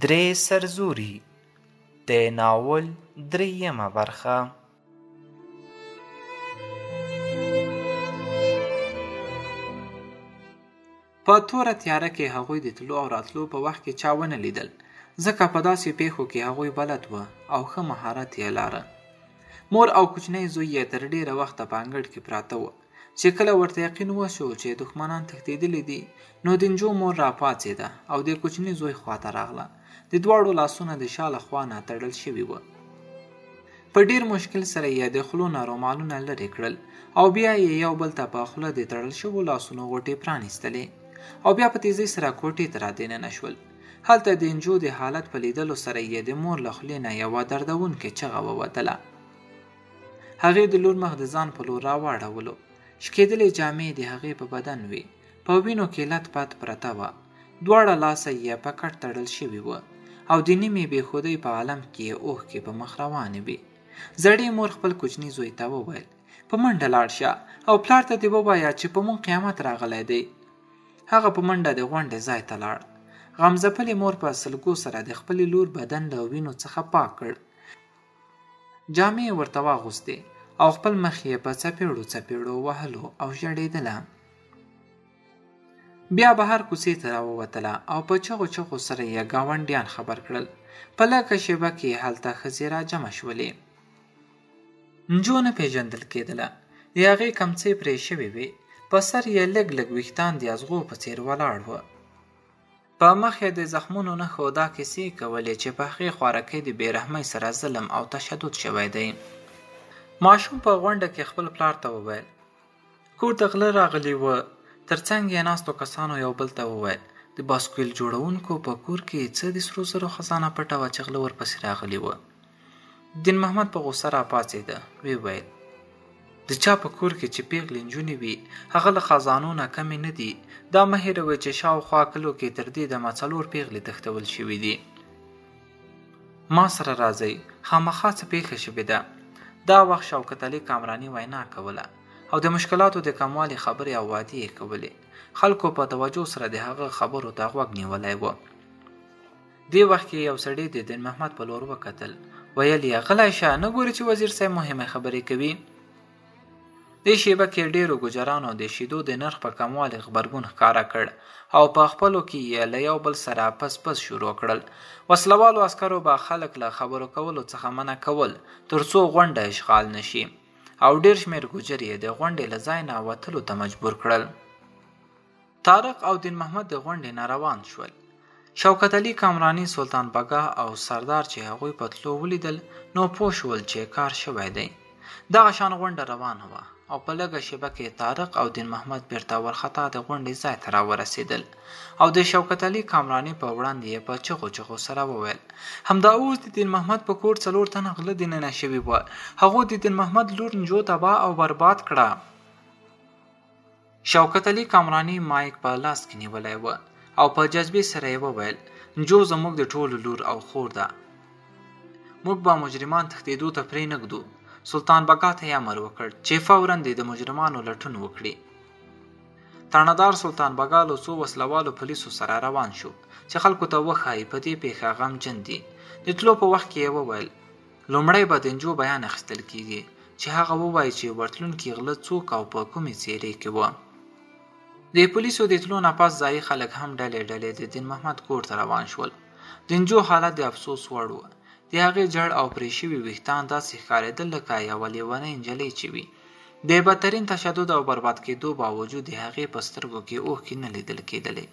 درې سرزوري د ناول درېیمه برخه. په توره تیاره کې هغوی د تلو او راتلو په وخت کې چا ونه لیدل، ځکه په داسې پیښو کې هغوی بلد وه او ښه مهارت یې لاره. مور او کوچنی زوی یې تر ډېره وخته په انګړ کې پراته وه، چې کله ورته یقین وشو چې دښمنان تښتېدلي دي، نو د نجو مور راپاڅېده او د کوچني زوی خواته راغله. د دواړو لاسونه د شا له خوا نه تړل شوي وه. په ډېر مشکل سره یې د خولو نه رومالونه لرې کړل او بیا یې یو بل ته په خوله د تړل شوو لاسونو غوټې پرانیستلې او بیا په تیزۍ سره کوټې ته رادننه شول. هلته د نجو د حالت په لیدلو سره یې د مور له خولې نه یوه دردونکې چغه ووتله. هغې د لور مخ د ځان په لور راواړولو. شکېدلې جامې د هغې په بدن وې، په وینو کې لت پت پرته وه. دواړه لاسه یې په کټ تړل شوي وه او د نیمې بېخودۍ په عالم کې یې اوښکې په مخ روانې وې. زړې مور خپل کوچني زوی ته وویل: په منډه لاړ شه او پلار ته دې ووایه چې په مونږ قیامت راغلی دی. هغه په منډه د غونډې ځای ته لاړ. غمځپلې مور په سلګو سره د خپلې لور بدن له وینو څخه پاک کړ. جامې یې ورته واغوستې او خپل مخ یې په څپېړو څپېړو وهلو او ژړېدله. بیا بهر کوڅې ته راووتله او په چغو چغو سره یې ګاونډیان خبر کړل. په لږه شېبه کې هلته ښځې راجمع شولې. نجو نه پېژندل کېدله. د هغې کمڅۍ پرې شوې وې. په سر یې لږ لږ ویښتان د ازغو په څېر ولاړ وه. په مخ یې د زخمونو نښو دا کیسې کولې چې په هغې خوارکۍ د بېرحمۍ سره ظلم او تشدد شوی دی. ماشوم په غونډه کې خپل پلار ته وویل: کور ته غله راغلي وه. تر څنګ یې ناستو کسانو یو بل ته وویل: د باسکویل جوړونکو په کور کې څه د سرو زرو خزانه پټه وه چې غله ورپسې راغلي وه. دین محمد په غوسه راپاڅېده. ویې ویل: د چا په کور کې چې پیغلې نجونې وي، هغه له خزانو نه کمې نه دي. دا مه هېروئ چې شاوخوا کلو کې تر دې دمه 4 پیغلې تښتول شوي دي. ما سره راځئ، خامخا څه پیښه شوې ده. دا وخت شوکت علي کامراني وینا کوله او د مشکلاتو د کموالي خبرې او وعدې یې کولې. خلکو په توجه سره د هغه خبرو ته غوږ نیولی و. دې وخت کې یو سړي د دین محمد په لور وکتل. ویل یې: غلی شه، نه ګورې چې وزیر صاحب مهمې خبرې کوي. دې شیبه کې ډېرو ګجرانو د شیدو د نرخ په کموالي غبرګون ښکاره کړ او په خپلو کې یې له یو بل سره پس پس شروع کړل. وسلوالو عسکرو به خلک له خبرو کولو څخه منع کول تر څو غونډه اشغال نشي او ډېر شمېر ګجر یې د غونډې له ځای نه وتلو ته مجبور کړل. طارق او دین محمد د غونډې نه روان شول. شوکت علي کامراني، سلطان بګا او سردار چې هغوی په تلو ولیدل، نو پوه شول چې کار شوی دی. دغه شان غونډه روانه وه او په لږه شېبه کې طارق او دین محمد بیرته ورخطا د غونډې ځای ته راورسېدل او د شوکت علي کامراني په وړاندې یې په چغو چغو سره وویل: همدا اوس د دین محمد په کور 4 تنه غله دننه شوي وه. هغو د دین محمد لور نجو تباه او برباد کړه. شوکت علي کامراني مایک په لاس کې نیولی و او په جذبې سره یې وویل: نجو زموږ د ټولو لور او خور ده. موږ به مجرمان تښتېدو ته پرېنږدو. سلطان بګا ته یې امر وکړ چې فوراً د مجرمانو لټون وکړي. تاڼهدار سلطان بګا له څو وسلوالو پولیسو سره روان شو چې خلکو ته وښایي په دې پیښه غمجن دي. د تلو په وخت کې یې وویل: لومړی به د نجو بیان اخیستل کیږي چې هغه ووایي چې ورتلونکي غله څوک او په کومې څېرې کې وه. د پولیسو د تلو نه پس ځایي خلک هم ډلې ډلې د دین محمد کور ته روان شول. د نجو حالت د افسوس وړ و. د هغې جړ او پرې شوي ویښتان داسې ښکارېدل لکه یوه لیونۍ نجلۍ چې وي. د بدترین تشدد او برباد کېدو باوجود د هغې په سترګو کې اوښکې نه لیدل کېدلې.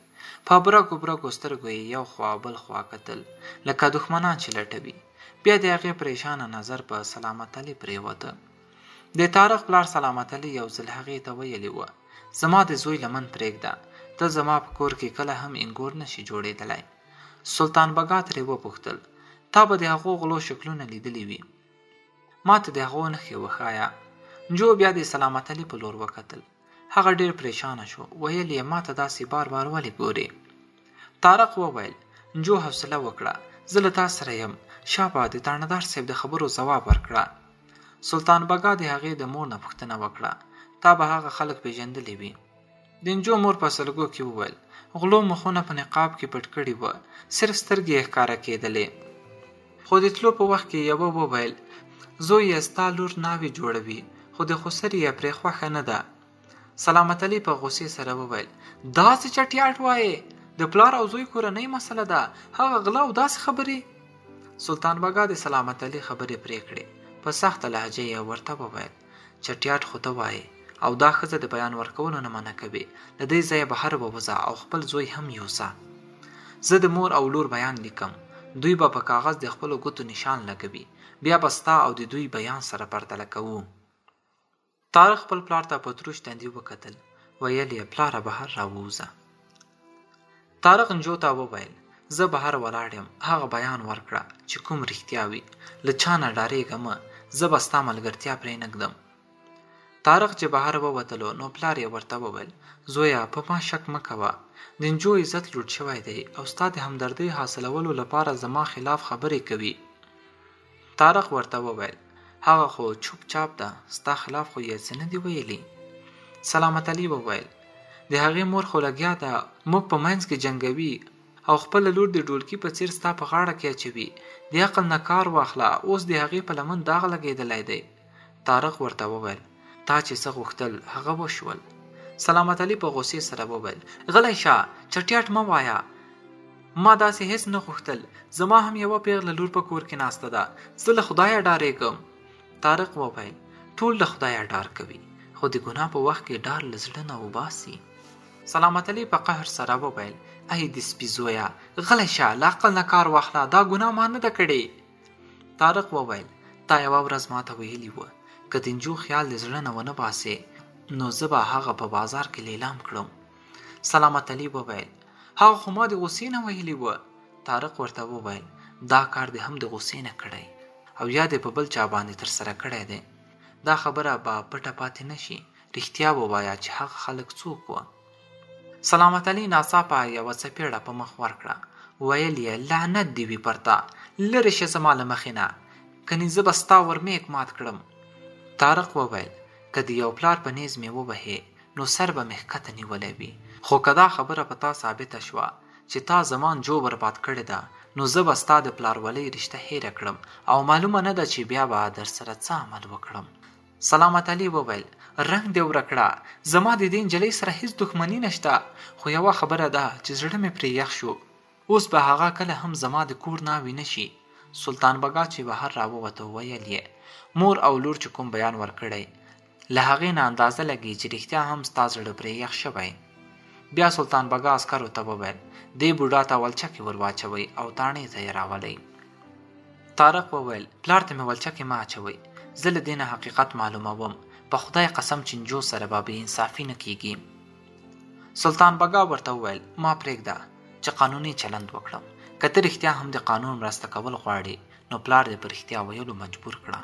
په برګو برګو سترګو یې یو خوا بل خوا کتل لکه دښمنان چې لټوي. بیا د هغې پریشانه نظر په سلامت علي پرېوته. د طارق پلار سلامت علي یو ځل هغې ته ویلي وه: زما د زوی لمن پرېږده، ته زما په کور کې کله هم انګور نشي جوړېدلی. سلطان بګا ترې وپوښتل: تا به د هغو غلو شکلونه لیدلي وي، ما ته د هغو نښې وښایه. نجو بیا د سلامت علي په لور وکتل. هغه ډېر پریشانه شو. ویل یې: ما ته داسې بار بار ولې ګورې؟ طارق وویل: نجو حوصله وکړه، زه له تا سره یم. شابه د تاڼهدار صاحب د خبرو ځواب ورکړه. سلطان بګا د هغې د مور نه پوښتنه وکړه: تا به هغه خلک پېژندلي وي؟ د نجو مور په سلګو کې وویل: غلو مخونه په نقاب کې پټ کړي وه، صرف سترګې یې ښکاره کېدلې. خو د تلو په وخت کې یوه وویل: زوی یې ستا لور ناوې جوړوي، خو د خسرې یې پرې خوښه نه ده. سلامت علي په غوسې سره وویل: داسې چټیاټ وایې؟ د پلار او زوی کورنۍ مسله ده، هغه غلا او داسې خبرې. سلطان بګا د سلامت علي خبرې پرې کړې. په سخته لهجه یې ورته وویل: چټیاټ خو ته وایې او دا ښځه د بیان ورکولو نه منع کوي. له دې ځایه بهر ووځه او خپل زوی هم یوسه. زه د مور او لور بیان لیکم، دوی به په کاغذ د خپلو ګوتو نشان لګوي، بیا به ستا او د دوی بیان سره پرتله کوو. طارق خپل پلار ته په تروش تندي وکتل. ویل یې: پلاره بهر راووځه. طارق نجو ته وویل: زه بهر ولاړ یم، هغه بیان ورکړه چې کوم رښتیا وي. له چا نه ډارېږه مه، زه به ستا ملګرتیا پرې نږدم. طارق چې بهر ووتلو نو پلار یې ورته وویل: زویه په ما شک مه کوه، د نجو عزت لوټ شوی دی او ستا د همدردۍ حاصلولو لپاره زما خلاف خبرې کوي. طارق ورته وویل: هغه خو چوپ چاپ ده، ستا خلاف خو یې څه نه دي ویلي. سلامت علي وویل: د هغې مور خو لګیا ده موږ په منځ کې جنګوي او خپله لور د ډولکي په څیر ستا په غاړه کې اچوي. د عقل نه کار واخله، اوس د هغې په لمن داغ لګېدلی دی. طارق ورته وویل: تا چې څه غوښتل هغه وشول. سلامت علي په غوسې سره وویل: غلی شه، چټیاټ مه وایه، ما داسې هیڅ نه غوښتل. زما هم یوه پیغله لور په کور کې ناسته ده، زه له خدایه ډارېږم. طارق وویل: ټول له خدایه ډار کوي، خو د ګناه په وخت کې ډار له زړه نه وباسي. سلامت علي په قهر سره وویل: ای د سپي زویه، غلی شه، له عقل نه کار واخله، دا ګناه ما نه ده کړې. طارق وویل: تا یوه ورځ ما ته ویلي وه که د نجو خیال د زړه نه ونه باسې نو زه به هغه په بازار کې لیلام کړم. سلامت علي وویل: هغه خو ما د غوسې نه ویلي وه. طارق ورته وویل: دا کار دې هم د غوسې نه کړی او یا دې په بل چا باندې ترسره کړی دی. دا خبره به پټه پاتې نه شي، رښتیا ووایه چې هغه خلک څوک وه. سلامت علي ناڅاپه یوه څپېړه په مخ ورکړه. ویل یې: لعنت دې وي پر تا، لرې شه زما له مخې نه، کنې زه به ستا ورمېږ مات کړم. طارق وویل: که د یو پلار په نیز مې ووهې نو سر به مې ښکته نیولی وي، خو که دا خبره په تا ثابته شوه چې تا زمان جو برباد کړې ده نو زه به ستا د پلارولۍ رشته هیره کړم او معلومه نه ده چې بیا به در سره څه عمل وکړم. سلامت علي وویل: رنګ دې ورک کړه، زما د دې نجلۍ سره هیڅ دښمني نشته، خو یوه خبره ده چې زړه مې پرې یخ شو، اوس به هغه کله هم زما د کور ناوې نه شي. سلطان بګا چې بهر راووته ویل یې: مور او لور چې کوم بیان ورکړی له هغې نه اندازه لګي چې رښتیا هم ستا زړه پرې یخ شوی. بیا سلطان بګا عسکرو ته وویل: دې بوډا ته ولچکې ور واچوئ او تاڼې ته یې راولئ. طارق وویل: پلار ته مې ولچکې مه اچوئ، زه له دې نه حقیقت معلوموم، په خدای قسم چې نجو سره به بې انصافي نه کیږي. سلطان بګا ورته وویل: ما پرېږده چې قانوني چلند وکړم، که ته رښتیا هم د قانون مرسته کول غواړې نو پلار دې په رښتیا ویلو مجبور کړه.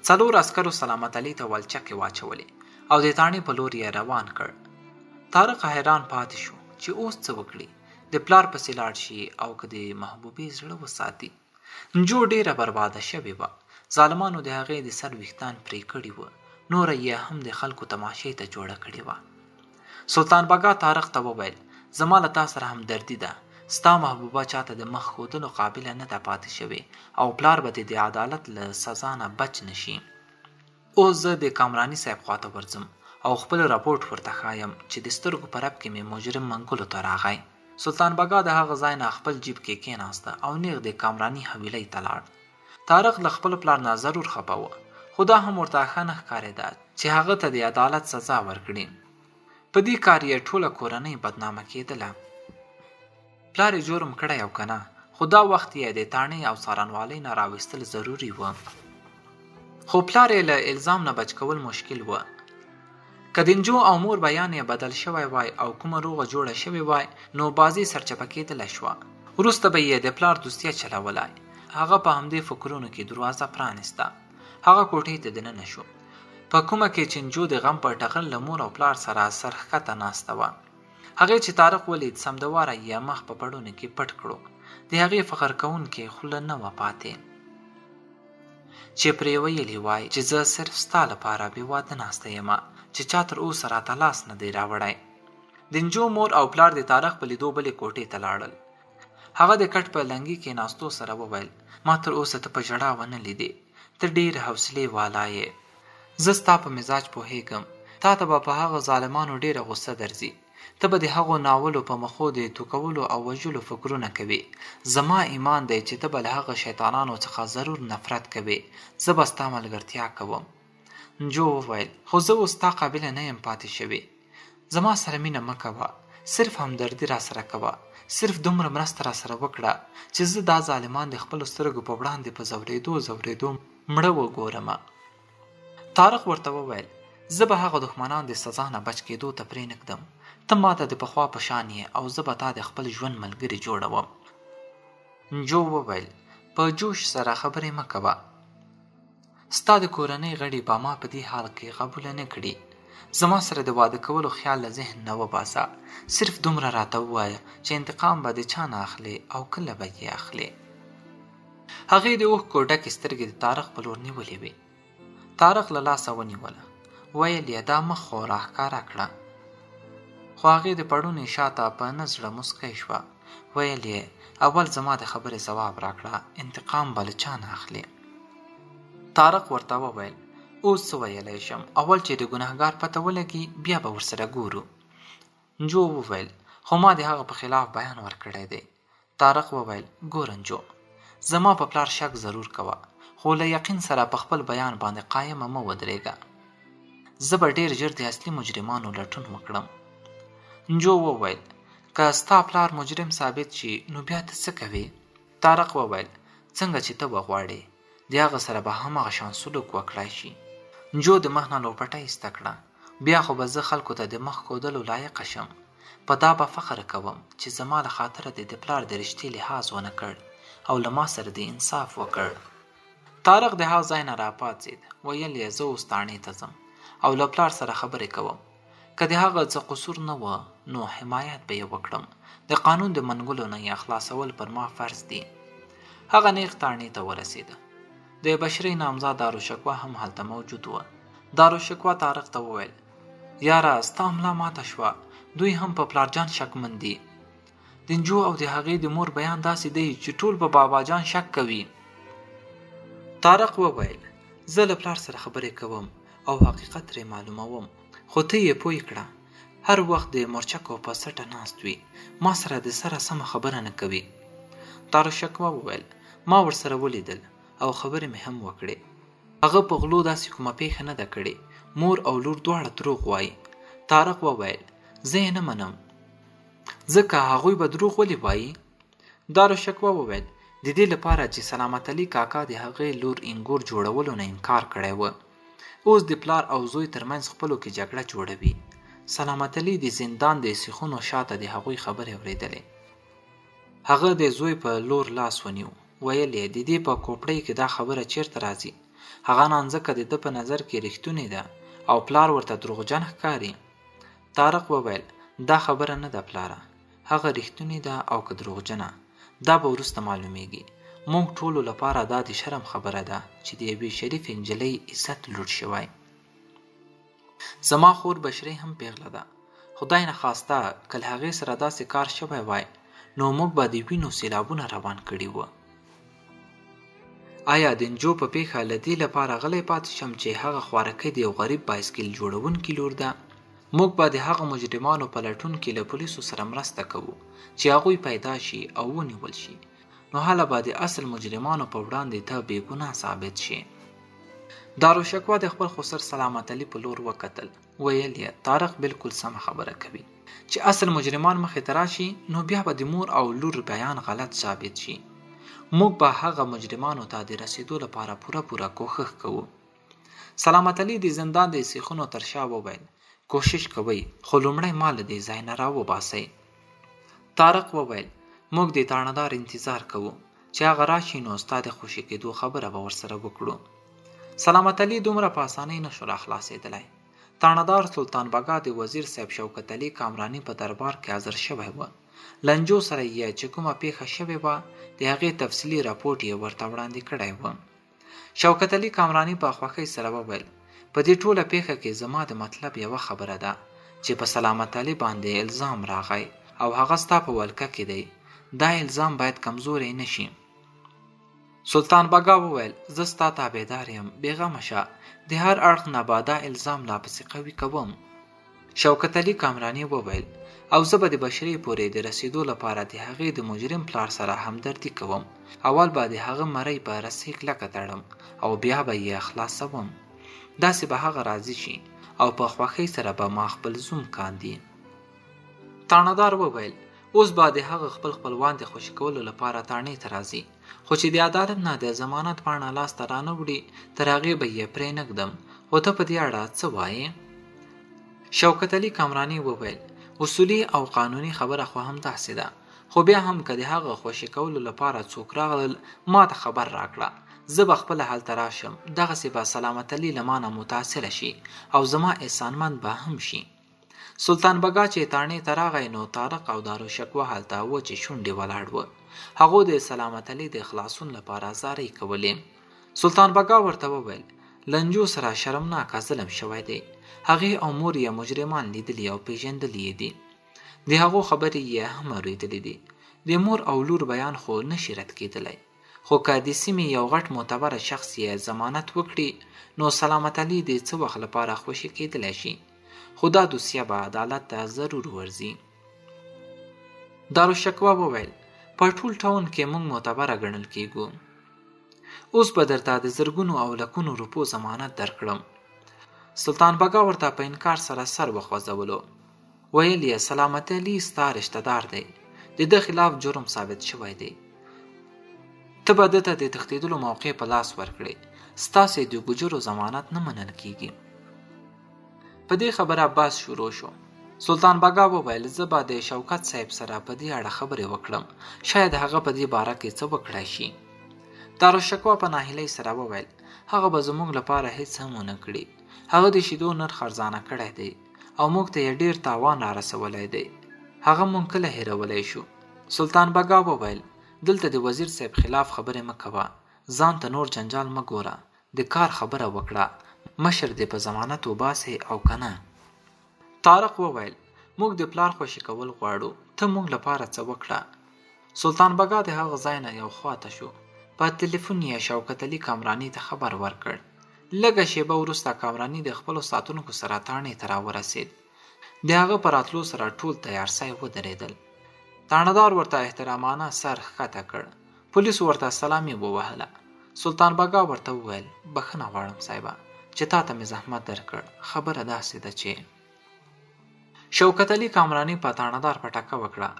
4 عسکرو سلامت علي ته ولچکې واچولې او د تاڼې په لور یې روان کړ. طارق حیران پاتې شو چې اوس څه وکړي، د پلار پسې لاړ شي او که د محبوبې زړه وساتي. نجو ډېره برباده شوې وه، ظالمانو د هغې د سر ویښتان پرې کړي وه، نوره یې هم د خلکو تماشې ته جوړه کړې وه. سلطان بګا طارق ته وویل: زما له تا سره همدردي ده، ستا محبوبه چاته د مخ ښودلو قابله نه ده پاتې شوې او پلار به د عدالت له سزا نه بچ نه شي. اوس زه د کامراني صاحب خواته ورځم او خپل راپورټ ورته ښایم چې د سترګو په رپ کې مې مجرم منګلو ته راغی. سلطان بګا د هغه ځای نه خپل جیب کې کېناسته او نیغ د کامراني حویلۍ ته لاړ. طارق له خپل پلار نه ضرور خفه و، خو دا هم ورته ښه نه ښکارېده چې هغه ته د عدالت سزا ورکړي. په دې کار یې ټوله کورنۍ بدنامه کېدله. پلار یې جرم کړی او که نه، خو دا وخت یې د تاڼې او څارنوالۍ نه راویستل ضروري و. خو پلار یې له الزام نه بچ کول مشکل و. که د نجو او مور بیان یې بدل شوی وای او کومه روغه جوړه شوې وای نو بازي سرچپه کېدلی شوه. وروسته به یې د پلار دوستیه چلولای. هغه په همدې فکرونو کې دروازه پرانسته. هغه کوټې ته دننه شو، په کومه کې چې نجو د غم په ټغر له مور او پلار سره سرښکته ناسته وه. هغې چې طارق ولید سمدواره یې مخ په پړونو کې پټ کړو. د هغې فخر کوونکې خوله نه وه پاتې چې پرې ویلي وای چې زه صرف ستا لپاره بې واده ناسته یم چې چا تر اوسه راته لاس نه دی راوړی. د نجو مور او پلار د طارق په لیدو بلې کوټې ته لاړل. هغه د کټ په لنګي کې ناستو سره وویل ما تر اوسه ته په ژړا ونه لیدې، ته ډېر حوصلې والا یې. زه ستا په مزاج پوهېږم، تا ته به په هغه ظالمانو ډېره غصه درځي، ته به د هغو ناولو په مخو د توکولو او وژلو فکرونه کوي. زما ایمان دی چې ته به له هغه شیطانانو څخه ضرور نفرت کوي، زه به ستا ملګرتیا کوم. نجو وویل خو زه اوس ستا قابله نه یم پاتې شوې، زما سره مینه مه کوه، صرف همدردي را سره کوه، صرف دومره مرسته را سره وکړه چې زه دا ظالمان د خپلو سترګو په وړاندې په ځورېدو مړه وګورم. طارق ورته وویل زه به هغه دښمنان د سزا نه بچ کېدو ته پرېنږدم، ته ماته د پخوا په شان یې او زه به تا د خپل ژوند ملګري جوړوم. نجو وویل په جوش سره خبرې مه کوه، ستا د کورنۍ غړي به ما په دې حال کې قبوله نه کړي. زما سره د واده کولو خیال له ذهن نه وباسه، صرف دومره راته ووایه چې انتقام به د چا نه اخلي او کله به یې اخلي. هغې د اوښکو ډکې سترګې د طارق په لور نیولې وې. طارق له لاسه ونیوله، ویل یې دا مخ خو راښکاره کړه. خو هغې د پړونې شاته په نه زړه مسکی شوه، ویل یې اول زما د خبرې ځواب راکړه، انتقام به له چا نه اخلي. طارق ورته وویل اوس څه ویلی شم، اول چې د ګنهګار پته ولګي بیا به ورسره ګورو. نجو وویل خو ما د هغه په خلاف بیان ورکړی دی. طارق وویل ګوره نجو، زما په پلار شک ضرور کوه، خو له یقین سره په خپل بیان باندې قایمه مه ودرېږه، زه به ډېر ژر د اصلي مجرمانو لټون وکړم. نجو وویل که ستا پلار مجرم ثابت شي نو بیا ته څه کوې؟ طارق وویل څنګه چې ته وغواړې، د هغه سره به هماغه شان سلوک وکړای شي. نجو د مخ نه لوپټه ایسته کړه، بیا خو به زه خلکو ته د مخ ښودلو لایقه شم، په دا به فخر کوم چې زما له خاطره د پلار د رشتې لحاظ ونه کړ او له ما سره د انصاف وکړ. طارق د هغه ځای نه راپاڅېد، ویل یې زه اوس تاڼې ته ځم او له پلار سره خبرې کوم، که د هغه څه قصور نه و نو حمایت به یې وکړم، د قانون د منګولو نه یې خلاصول پر ما فرض دي. هغه نیغ تاڼې ته ورسېده. د بشري نامزد دارالشکوه هم هلته موجود و. دارالشکوه طارق ته وویل یاره ستا ملا ماته شوه، دوی هم په پلارجان شکمن دي. د نجو او د هغې د مور بیان داسې دی چې ټول په باباجان شک کوي. طارق وویل زه له پلار سره خبرې کوم او حقیقت ترې معلوموم، خو ته یې پوه کړه هر وخت د مرچکو په سټه ناست وي، ما سره د سره سمه خبره نه کوي. دارالشکوه وویل ما ورسره ولیدل او خبرې مې هم وکړې، هغه په غلو داسې کومه پیښه نه ده کړې، مور او لور دواړه دروغ وایي. طارق وویل زه یې نه منم، ځکه هغوی به دروغ ولې وایي؟ دارالشکوه وویل د دې لپاره چې سلامت علي کاکا د هغې لور انګور جوړولو نه انکار کړی و، اوس د پلار او زوی ترمنځ خپلو کې جګړه جوړوي. سلامت علي د زندان د سیخونو شاته د هغوی خبرې اورېدلې. هغه د زوی په لور لاس ونیو، ویل یې د دې په کوپړۍ کې دا خبره چیرته راځي؟ هغه نانځکه د ده په نظر کې رښتونې ده او پلار ورته دروغجن ښکاري. طارق وویل دا خبره نه ده پلاره، هغه رښتونې ده او که دروغجنه دا به وروسته معلومیږي. موږ ټولو لپاره دا د شرم خبره ده چې د یوې شریف نجلۍ عزت لوټ شوی. زما خور بشري هم پیغله ده، خدای نه خواسته که له هغې سره داسې کار شوی وای نو موږ به د وینو سیلابونه روان کړي وو. آیا د نجو په پیښه له دې لپاره غلی پاتې شم چې هغه خوارکۍ د یو غریب بایسکل جوړونکي لور ده؟ موږ به د هغه مجرمانو په لټون کې له پولیسو سره مرسته کوو چې هغوی پیدا شي او ونیول شي، نو هله به د اصل مجرمانو په وړاندې ته بېګناه ثابت شي. دارالشکوه د خپل خسر سلامت علي په لور وکتل، ویل یې طارق بالکل سمه خبره کوي، چې اصل مجرمان مخې ته راشي نو بیا به د مور او لور بیان غلط ثابت شي. موږ به هغه مجرمانو ته د رسیدو لپاره پوره کوښښ کوو. سلامت علي د زندان د سیخونو تر شا وویل کوشش کوئ خو لومړی ما له دې ځای نه راوباسئ. طارق وویل موږ د تاڼهدار انتظار کوو چې هغه راشي نو ستا د خوشي کېدو خبره به ورسره وکړو. سلامت علي دومره په اسانۍ نشو راخلاصېدلی. تاڼهدار سلطان بګا د وزیر صاحب شوکت علي کامراني په دربار کې حاضر شوی و. له نجو سره یې چې کومه پیښه شوې وه د هغې تفصیلي راپورټ یې ورته وړاندې کړی و. شوکت علي کامراني په خوښۍ سره وویل په دې ټوله پیښه کې زما د مطلب یوه خبره ده چې په سلامت علي باندې الزام راغی او هغه ستا په ولکه کې دی، دا الزام باید کمزوری نشي. سلطان بګا وویل زه ستا تابعدار یم، بېغمه شه، د هر اړخ نه به دا الزام لا پسې قوي کوم. شوکت علي کامراني وویل او زه به د بشري پورې د رسیدو لپاره د هغې د مجرم پلار سره همدردي کوم. اول به د هغه مرۍ په رسۍ کلکه تړم او بیا به یې خلاصوم. داسې به هغه راضي شي او په خوښۍ سره به ما خپل زوم کاندي. تاڼهدار وویل اوس به د هغه خپل خپلوان د خوشي کولو لپاره تاڼې ته راځي، خو چې د عدالت نه د ضمانت پاڼه لاسته رانه وړي تر هغې به یې پرېنږدم. خو ته په دې اړه څه وایې؟ شوکت علي کامراني وویل اصولي او قانوني خبره خو همداسې ده، خو بیا هم که د هغه خوشي کولو لپاره څوک راغلل ما ته خبر راکړه، زه به خپله هلته راشم. دغسې به سلامت علي له مانه متاثره شي او زما احسانمند به هم شي. سلطان بګا چې تاڼې ته راغی نو طارق او دارالشکوه هلته وچې شونډې ولاړ وه. هغو د سلامت علي د خلاصون لپاره زارۍ کولې. سلطان بګا ورته وویل لنجو سره شرمناکه ظلم شوی دی، هغې او مور یې مجرمان لیدلي او پیژندلي یې دي، د هغو خبرې یې هم اورېدلې دي. د مور او لور بیان خو نشي رد کېدلی، خو که د سیمې یو غټ معتبره شخص یې ضمانت وکړي نو سلامت علي د څه وخت لپاره خوشي کېدلی شي، خو دا دوسیه به عدالت ته ضرور ورځي. دارالشکوه وویل په ټول ټاون کې موږ معتبره ګڼل کېږو، اوس به درته د زرګونو او لکونو روپو ضمانت درکړم. سلطان بګا ورته په انکار سره سر وخوځولو. ویل یې سلامت علي ستا رشته دار دی، د ده خلاف جرم ثابت شوی دی، ته به ده ته د تښتېدلو موقع په لاس ورکړې، ستاسې د ګوجرو ضمانت نه منل کېږي. په دې خبره بحث شروع شو. سلطان بګا وویل زه به د شوکت صاحب سره په دې اړه خبرې وکړم، شاید هغه په دې باره کې څه وکړی شي. دارالشکوه په ناهیلۍ سره وویل هغه به زموږ لپاره هیڅ هم ونه کړي، هغه د شیدو نرخ ارزانه کړی دی او موږ ته یې ډېر تاوان را رسولی دی، هغه موږ کله هېرولی شو. سلطان بګا وویل دلته د وزیر صاحب خلاف خبرې مه کوه، ځان ته نور جنجال مه ګوره، د کار خبره وکړه، مشر دې په ضمانت وباسې او که نه. طارق وویل موږ د پلار خوشي کول غواړو، ته موږ لپاره څه وکړه. سلطان بګا د هغه ځای نه یو خواته شو. په تلیفون یې شوکت علي کامراني ته خبر ورکړ. لږه شیبه وروسته کامراني د خپلو ساتونکو سره تاڼې ته راورسېد. د هغه په راتلو سره ټول تیار سوی ودرېدل. تاڼهدار ورته احترامانه سر ښکته کړ. پولیسو ورته سلامي ووهله. سلطان بګا ورته وویل بخښنه غواړم صاحبه چې تا ته مې زحمت درکړ، خبره داسې ده چې. شوکت علي کامراني په تاڼهدار پټکه وکړه.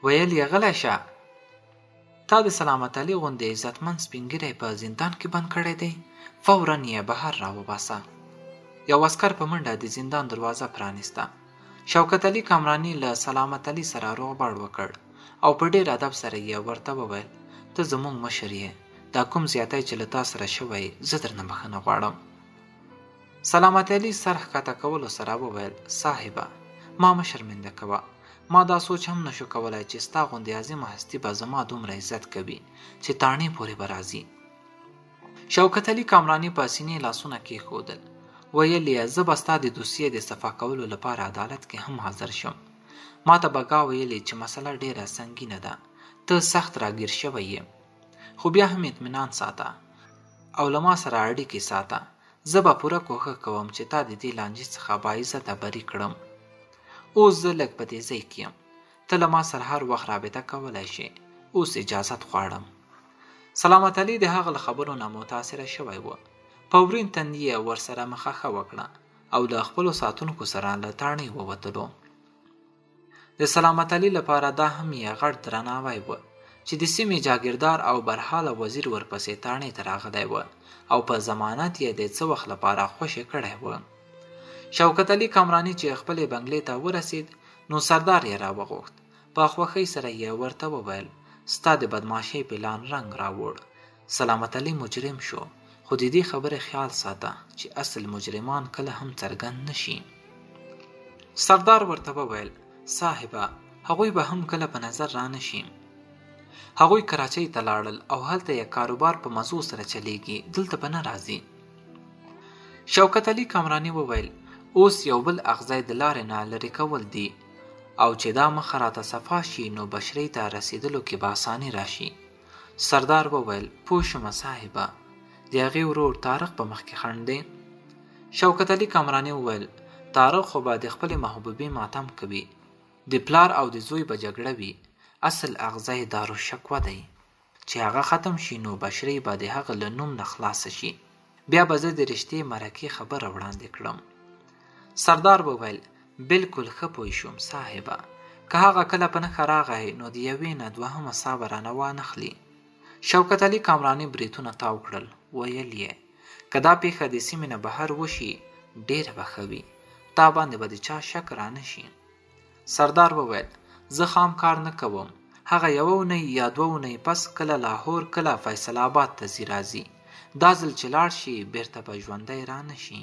ویل یې غلی شه، تا د سلامت علي غوندې عزتمند سپین ږیری په زندان کې بند کړی دی، فوراً یې بهر راوباسه. یو عسکر په منډه د زندان دروازه پرانیسته. شوکت علي کامراني له سلامت علي سره روغبړ وکړ او په ډېر ادب سره یې ورته وویل ته زموږ مشر یې، دا کوم زیاتی چې له تا سره شوی زه درنه بخښنه غواړم. سلامت علي سر ښکته کولو سره وویل صاحبه ما مه شرمنده کوه، ما دا سوچ هم نشو کولی چې ستا غوندې عظیمه هستي به زما دومره عزت کوي چې تاڼې پورې به راځي. شوکت علي کامراني په سینې لاسونه کېښودل. ویل یې زه به ستا د دوسیې د صفا کولو لپاره عدالت کې هم حاضر شم. ما ته بګا ویلې چې مسله ډېره سنګینه ده، ته سخت راګیر شوی یې، خو بیا هم اطمینان ساته او له ما سره اړیکې ساته. زه به پوره کوښښ کوم چې تا د دې لانجې څخه باعزته بري کړم. اوس زه لږ په تیزۍ کې یم، ته له ما سره هر وخت رابطه کولی شې، اوس اجازت غواړم. سلامت علي د هغه له خبرو نه متاثره شوی و. په ورین تندي یې ورسره مخه وکړه او له خپلو ساتونکو سره له تاڼې ووتلو. د سلامت علي لپاره دا هم یې غټ درناوی و چې د سیمې جاګیردار او برحاله وزیر ورپسې تاڼې ته راغلی و او په ضمانت یې د څه وخت لپاره خوشي کړی و. شوکت علي کامراني چې خپلې بنګلې ته ورسید نو سردار یې راوغوښت. په خوښۍ سره یې ورته وویل ستا د بدماشۍ پلان رنګ راوړ. سلامت علي مجرم شو، خو د دې خبرې خیال ساته چې اصل مجرمان کله هم څرګند نشي. سردار ورته وویل صاحبه هغوی به هم کله په نظر را نشي. هغوی کراچۍ ته لاړل او هلته یې کاروبار په مزو سره چلیږي، دلته به نه راځي. شوکت علي کامراني وویل اوس یو بل اغزی د لارې نه لرې کول دي او چې دا مخه راته صفا شي نو بشرۍ ته رسیدلو کې به اساني راشي. سردار وویل پوه شومه صاحبه. د هغې ورور طارق په مخ کې خنډ دی. شوکت علي کامراني وویل طارق خو به د خپلې محبوبې ماتم کوي. د پلار او د زوی به جګړه وي. اصل اغزی دارالشکوه دی. چې هغه ختم شي نو بشرۍ به د هغه له نوم نه خلاصه شي. بیا به زه د رښتې مرکې خبره وړاندې کړم. سردار وویل بالکل ښه پوه شوم صاحبه. که هغه کله په نښه راغی نو د یوې نه دوهمه ساه به رانه وانخلي. شوکت علي کامراني بریتونه تاو کړل. ویل یې که دا پیښه د سیمې نه بهر وشي ډېره به ښه وي. تا باندې به د چا شک رانه شي. سردار وویل زه خام کار نه کوم. هغه یوه اونۍ یا دوه اونۍ پس کله لاهور کله فیصل آباد ته ځي راځي. دا ځل چې لاړ شي بیرته به ژوندی رانه شي.